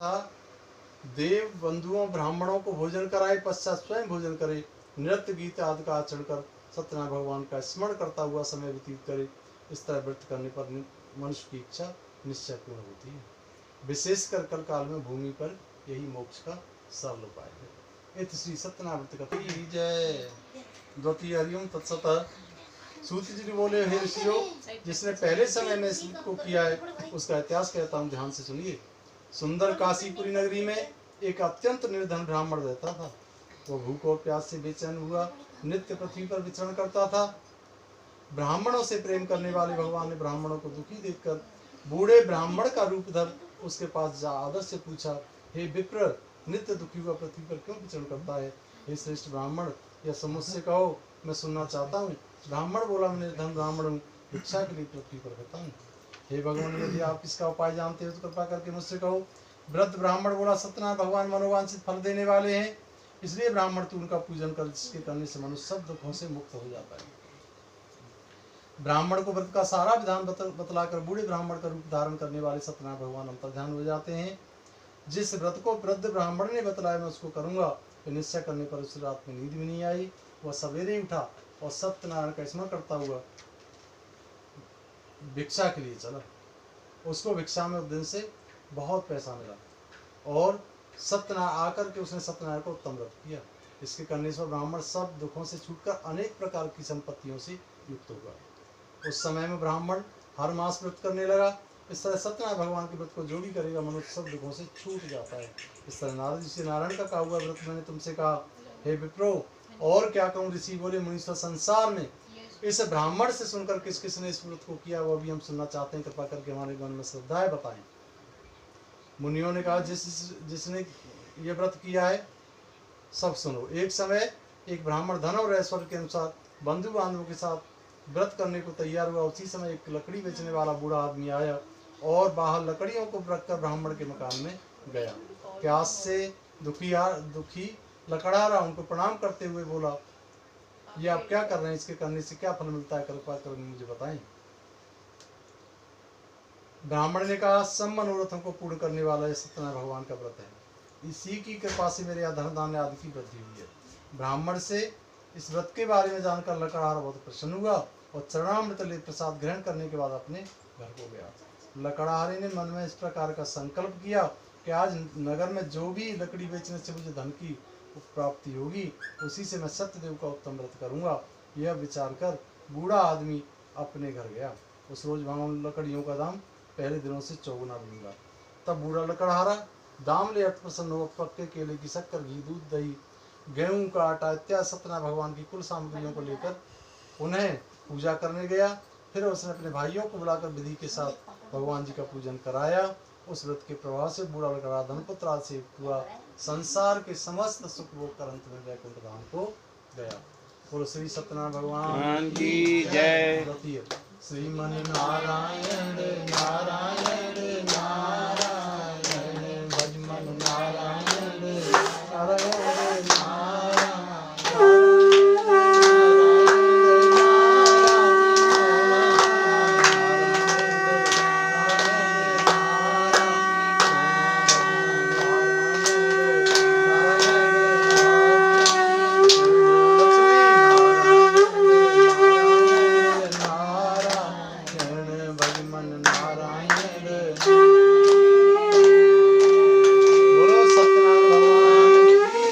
देव बंधुओं ब्राह्मणों को भोजन कराए, पश्चात स्वयं भोजन करे, नृत्य गीत आदि का आचरण कर सत्यनारायण भगवान का स्मरण करता हुआ समय व्यतीत करे। इस तरह व्रत करने पर मनुष्य की इच्छा निश्चय पूर्ण होती है। विशेषकर कल काल में भूमि पर यही मोक्ष का सरल उपाय है। इत श्री सत्यनारायण व्रत कथा की जय। द्वितीय हरिओम तत्सत। सूत जी ने बोले, हे ऋषियों, जिसने पहले समय में इस को किया है उसका इतिहास कहता हूँ, ध्यान से सुनिए। सुंदर काशीपुरी नगरी में एक अत्यंत निर्धन ब्राह्मण रहता था। वह भूख और प्यास से बेचैन हुआ नित्य पृथ्वी पर विचरण करता था। ब्राह्मणों से प्रेम करने वाले भगवान ने ब्राह्मणों को दुखी देखकर बूढ़े ब्राह्मण का रूप धर उसके पास जा आदर से पूछा, हे विप्र, नित्य दुखी हुआ पृथ्वी पर क्यों विचरण करता है? हे श्रेष्ठ ब्राह्मण, यह सब मुझसे कहो, मैं सुनना चाहता हूँ। ब्राह्मण बोला, मैं निर्धन ब्राह्मण हूँ, भिक्षा के लिए पृथ्वी पर रहता हूँ। हे भगवान, यदि आप इसका उपाय जानते हो तो कृपा करके मुझसे कहो। वृद्ध ब्राह्मण बोला, सत्यनारायण भगवान मनोवांछित फल देने वाले हैं, इसलिए ब्राह्मण तू उनका पूजन कर, जिसके करने से मनुष्य सब दुखों से मुक्त हो जाता है। ब्राह्मण को व्रत का सारा विधान बतलाकर बूढ़े ब्राह्मण का रूप धारण करने वाले सत्यनारायण भगवान अंतर्ध्यान हो जाते हैं। जिस व्रत को वृद्ध ब्राह्मण ने बतलाया मैं उसको करूंगा। फिर निश्चय करने पर उस रात में नींद भी नहीं आई। वह सवेरे उठा और सत्यनारायण का स्मरण करता हुआ भिक्षा के लिए चला। उसको भिक्षा में उस दिन से बहुत पैसा मिला और सत्यनारायण आकर के उसने सत्यनारायण को उत्तम व्रत किया। इसके करने से ब्राह्मण सब दुखों से छूटकर अनेक प्रकार की संपत्तियों से युक्त हुआ। उस समय में ब्राह्मण हर मास व्रत करने लगा। इस तरह सत्यनारायण भगवान के व्रत को जो भी करेगा मनुष्य सब दुखों से छूट जाता है। इस तरह नारद जी से नारायण का कहा हुआ व्रत मैंने तुमसे कहा। हे विप्रो, और क्या कहूँ? ऋषि बोले, मुनीश्वर, संसार में इस ब्राह्मण से सुनकर किस किसने इस व्रत को किया वो भी हम सुनना चाहते हैं, कृपा करके हमारे मन में श्रद्धा है, बताएं। मुनियों ने कहा, जिसने ये व्रत किया है सब सुनो। एक समय एक ब्राह्मण धन और ऐश्वर्य के अनुसार बंधु बांधवों के साथ व्रत करने को तैयार हुआ। उसी समय एक लकड़ी बेचने वाला बूढ़ा आदमी आया और बाहर लकड़ियों को रखकर ब्राह्मण के मकान में गया। प्यास से दुखी लकड़हारा उनको प्रणाम करते हुए बोला, ये आप क्या कर रहे हैं? इसके करने से क्या फल मिलता है? कृपा कर मुझे बताएं। ब्राह्मण ने कहा, सब मनोरथों को पूर्ण करने वाला यह सत्यनारायण भगवान का व्रत है। इसी की कृपा से मेरे यहाँ धन धान्य आदि की वृद्धि हुई है। ब्राह्मण से इस व्रत के बारे में जानकर लकड़हारा बहुत प्रसन्न हुआ और चरणामृत ले प्रसाद ग्रहण करने के बाद अपने घर को गया। लकड़हारे ने मन में इस प्रकार का संकल्प किया कि आज नगर में जो भी लकड़ी बेचने से मुझे धन की प्राप्ति होगी उसी से मैं सत्यदेव का उत्तम व्रत करूंगा। यह विचार कर बूढ़ा आदमी अपने घर गया। उस रोज वहां लकड़ियों का दाम पहले दिनों से 4 गुना दूंगा। तब बूढ़ा लकड़हारा दाम ले अट प्रसन्न हो पक्के केले की शक्कर, घी, दूध, दही, गेहूं का आटा इत्यादि सत्यनारायण भगवान की कुल सामग्रियों को लेकर उन्हें पूजा करने गया। फिर उसने अपने भाइयों को बुलाकर विधि के साथ भगवान जी का पूजन कराया। उस व्रत के प्रभाव से बूढ़ा लकड़हारा धनपुत्र आदि से हुआ, संसार के समस्त सुख भोग कर अंत में वैकुंठ धाम को गया। बोलो श्री सत्यनारायण भगवान की जय। श्रीमन नारायण नारायण नारायण।